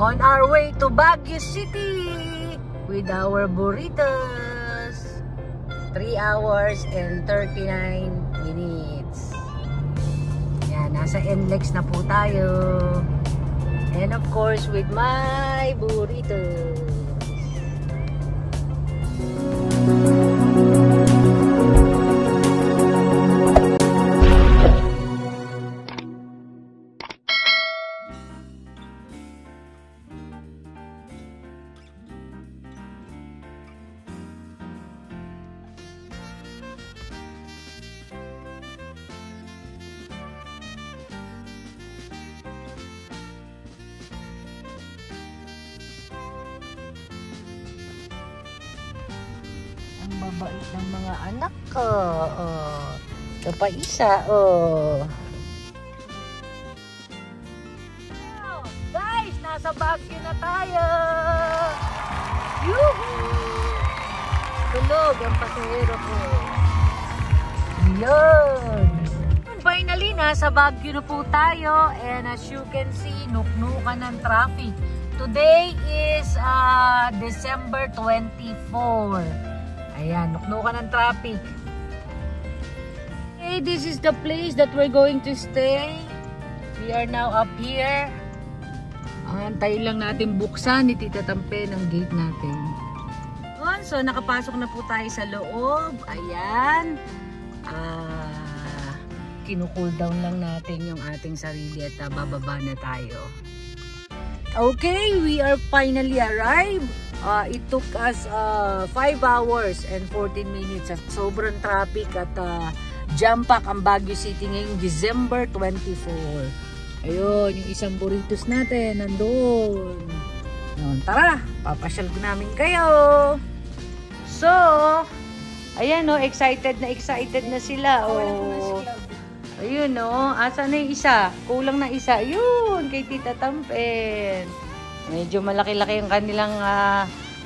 On our way to Baguio City with our burritos. 3 hours and 39 minutes. Yan, nasa NLEX na po tayo. And of course with my burritos. Mabait ng mga anak ko. Oh. Ito pa isa. Oh. Guys, nasa Baguio na tayo. Yuhuu! Tulog ang pasahero ko. Yun! Finally, nasa Baguio na po tayo. And as you can see, nuknukan ng traffic. Today is December 24. Ayan, nuknukan ng traffic. Okay, this is the place that we're going to stay. We are now up here. Antayin lang natin buksan ni Tita Tampe ng gate natin. So, nakapasok na po tayo sa loob. Ayan. Kinu-cool down lang natin yung ating sarili at bababa na tayo. Okay, we are finally arrived. It took us 5 hours and 14 minutes at sobrang traffic at jam-pack ang Baguio City ngayong December 24. Ayun, yung isang burritos natin nandun. Ayun, tara, papasyal namin kayo. So, ayan o, excited na sila. Oh. Ayun o, asan na yung isa? Kulang na isa. Ayun, kay Tita Tampen. Medyo malaki-laki yung kanilang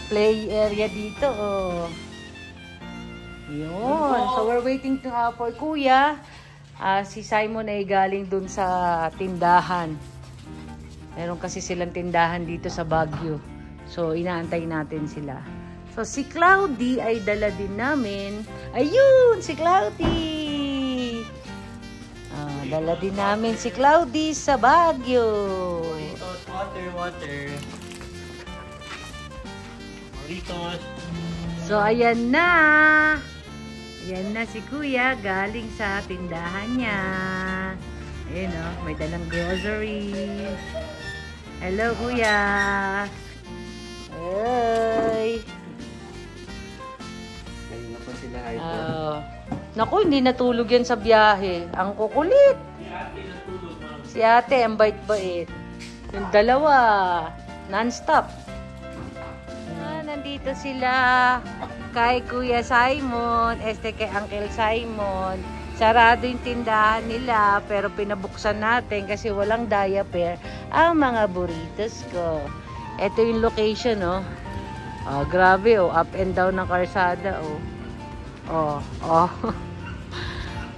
play area dito. Oh. Yun. So, we're waiting for Kuya. Si Simon ay galing dun sa tindahan. Meron kasi silang tindahan dito sa Baguio. So, inaantay natin sila. So, si Cloudy ay dala din namin. Ayun! Si Cloudy! Dala din namin si Cloudy sa Baguio. Water. Burritos. So, ayan na. Ayan na si Kuya. Galing sa tindahan niya. Ayan o. May dalang groceries. Hello, Kuya. Ay. Ayun na po sila. Naku, hindi natulog yan sa biyahe. Ang kukulit. Si ate, ang bait-bait. Yung dalawa, non-stop. Nandito sila kay Kuya Simon, kay Uncle Simon. Sarado yung tindahan nila, pero pinabuksan natin kasi walang diaper ang mga burritos ko. Ito yung location, oh. Oh, grabe, oh. Up and down ng karsada, oh. Oh, oh.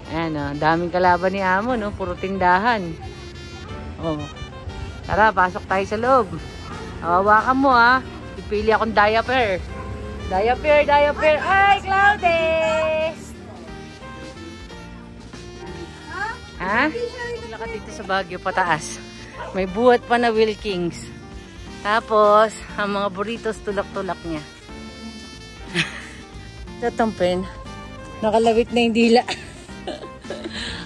Ayan, oh. Daming kalaban ni Amo, no? Puro tindahan. Oh. Tara, pasok tayo sa loob. Hawakan mo, ha. Ipili akong diaper. Diaper. Ay, Cloudy! Ha? Lakad dito sa Baguio, pataas. May buhat pa na Wilkins. Tapos, ang mga burritos tulak-tulak niya. Tatampen. Nakalawit na yung dila.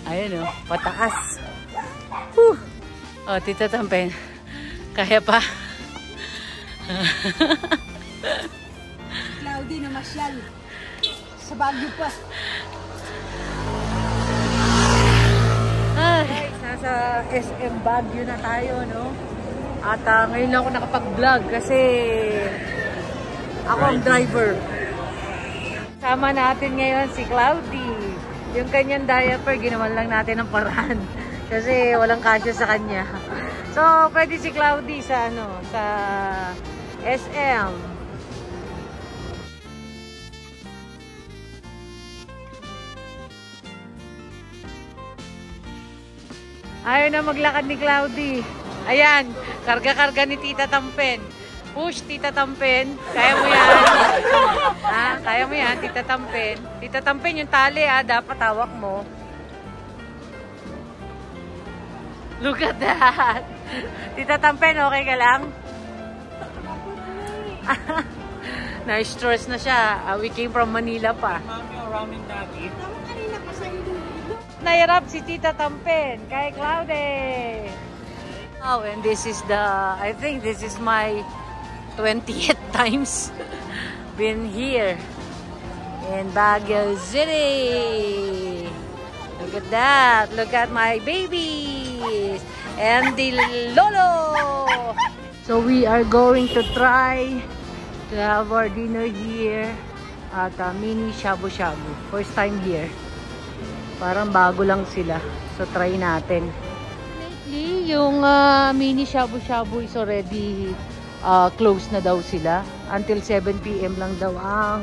Ayun, oh. Pataas. Whew. Oh, Tita Tampen. Kaya pa. Cloudy na masyal. Sa Baguio pa. Ay, nasa SM Baguio na tayo, no? At ngayon lang ako nakapag-vlog kasi ako ang driver. Sama natin ngayon si Cloudy. Yung kanyang diaper, ginawan lang natin ng paraan. Kasi walang kasya sa kanya. So, pwede si Cloudy sa, sa SM. Ayaw na maglakad ni Cloudy. Ayan, Karga-karga ni Tita Tampen. Push, Tita Tampen. Kaya mo yan. Kaya mo yan, Tita Tampen. Tita Tampen, yung tali dapat hawak mo. Look at that. Tita Tampen, okay ka lang? Na-stress na siya. We came from Manila pa. Nahirap si Tita Tampen kay Claude. Oh, and this is I think this is my 20th times been here in Baguio City. Look at that. Look at my babies and the lolo. So we are going to try to have our dinner here at mini shabu-shabu. First time here. Parang bago lang sila. So try natin. Lately, yung mini shabu-shabu is already closed na daw sila. Until 7 PM lang daw ang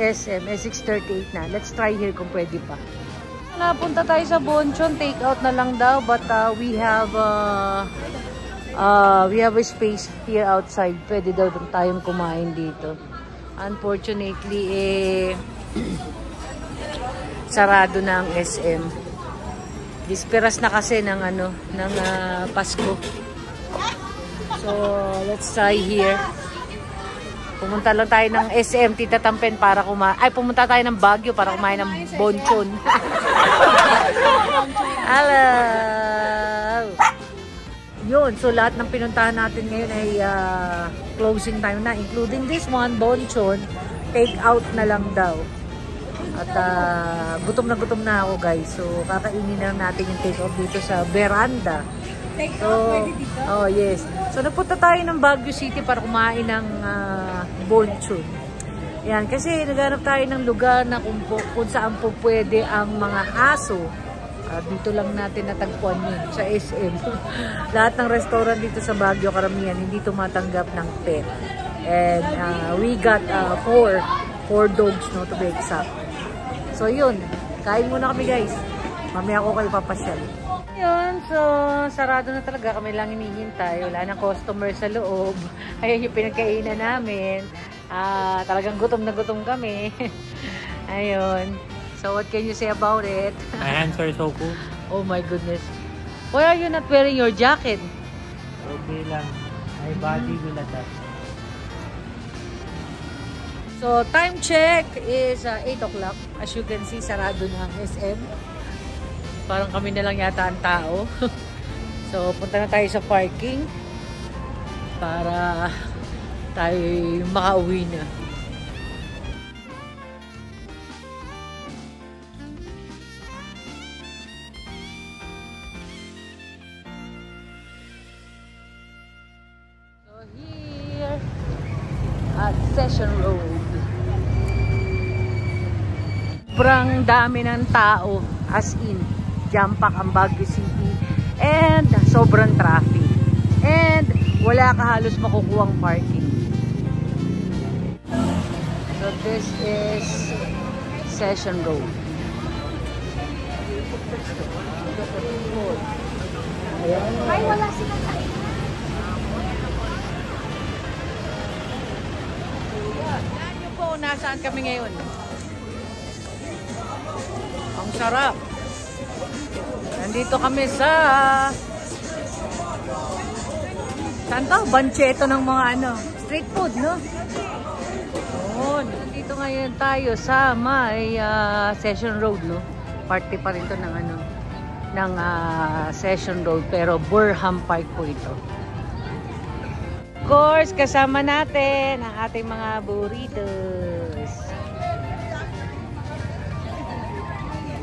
SM. 6:38 na. Let's try here kung pwede pa. Napunta tayo sa Bonchon. Take out na lang daw. But we have a space here outside. Pwede daw tayong kumain dito. Unfortunately, sarado na ang SM. Disperas na kasi ng Pasko. So, let's try here. Pumunta lang tayo ng SM Tita Tampen para kumain. Ay, pumunta tayo ng Baguio para kumain ng Bonchon. Hello! Yun, so lahat ng pinuntahan natin ngayon ay closing time na. Including this one, Bonchon. Take out na lang daw. At gutom na ako guys. So kakainin na natin yung take out dito sa veranda. Take out pwede dito? Oh yes. So napunta tayo ng Baguio City para kumain ng Bonchon. Yan, kasi naghanap tayo ng lugar na kung saan po pwede ang mga aso. Dito lang natin natagpuan yun sa SM. Lahat ng restaurant dito sa Baguio, karamihan hindi tumatanggap ng pet. And we got 4 dogs, no, to be exact. So yun, kain muna kami guys. Mamaya ako kayo papasyal. Yun, so sarado na talaga. Kami lang hinihintay. Wala nang customer sa loob. Ayun yung pinagkainan namin. Talagang gutom na gutom kami. Ayun. So what can you say about it? My hands are so cold. Oh my goodness. Why are you not wearing your jacket? Okay lang. My body will adapt. So, time check is 8 o'clock. As you can see, sarado na ang SM. Parang kami na lang yata ang tao. So, punta na tayo sa parking para tayo makauwi na. So, here at Session Road. Sobrang dami ng tao, as in, jam-pack ang Baguio City, and sobrang traffic, and wala ka halos makukuhang parking. So this is Session Road. Ay, wala silang kain. Alam niyo po nasaan kami ngayon. Ang sarap. Nandito kami sa saan to? Bancheto ng mga street food, no? Yun. Nandito ngayon tayo sa may Session Road, no? Party pa rin to ng Session Road, pero Burham Park po ito. Of course, kasama natin ang ating mga burritos.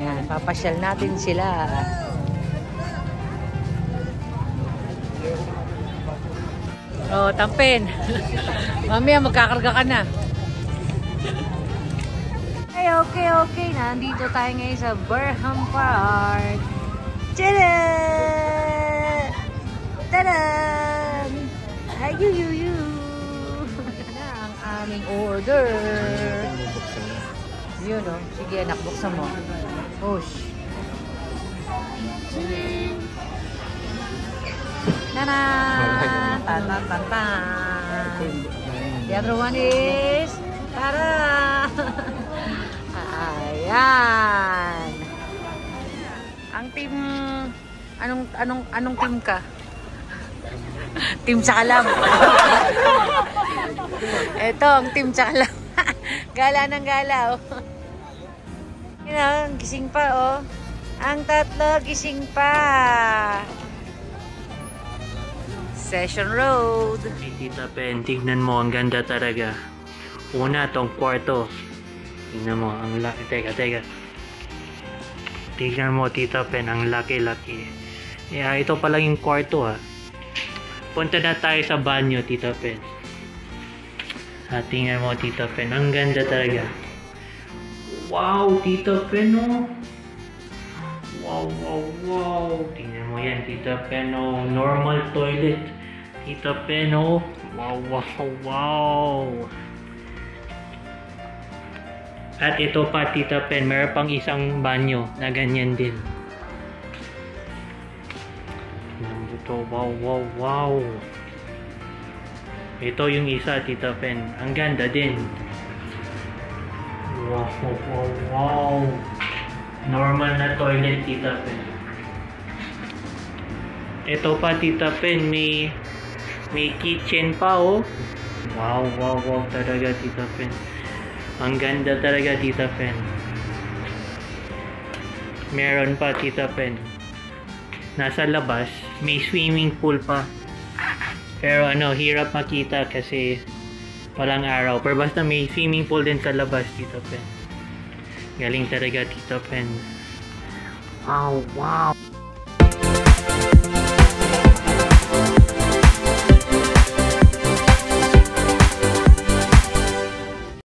Yan, papasyal natin sila. Oh, Tampen. Mamaya magkakarga ka na. Okay. Nandito tayo ngayon sa Burham Park. Tada! Tadan! Ay, you. Na ang aming order. Yun, oh. Sige, anak, buksan mo. Push. Tanan! Tan, tan, tan. The other one is... Tara! Ayan! Ang team... Anong team ka? Team Sakalam. Ito, ang team Sakalam. Gala ng gala, oh. Yan, gising pa, oh. Ang tatlo, gising pa. Session Road. Hey, Tita Pen, tignan mo, ang ganda talaga. Una, tong kwarto. Tignan mo, ang laki. Teka. Tignan mo, Tita Pen, ang laki-laki. Yeah, ito pala yung kwarto, ha. Punta na tayo sa banyo, Tita Pen. Tingnan mo, Tita Pen, ang ganda talaga. Wow, Tita Pen, oh. Wow. Tingnan mo yan, Tita Pen, oh. Normal toilet. Tita Pen, oh. Wow. At ito pa, Tita Pen, meron pang isang banyo na ganyan din. Ito, wow. Ito yung isa, Tita Pen. Ang ganda din. Wow. Normal na toilet, Tita Pen. Ito pa, Tita Pen, may kitchen pa, oh. Wow talaga, Tita Pen. Ang ganda talaga, Tita Pen. Meron pa, Tita Pen. Nasa labas, may swimming pool pa. Pero hirap makita kasi walang araw. Pero basta may swimming pool din sa labas, Tita Pen. Galing talaga, Tita Pen. Wow.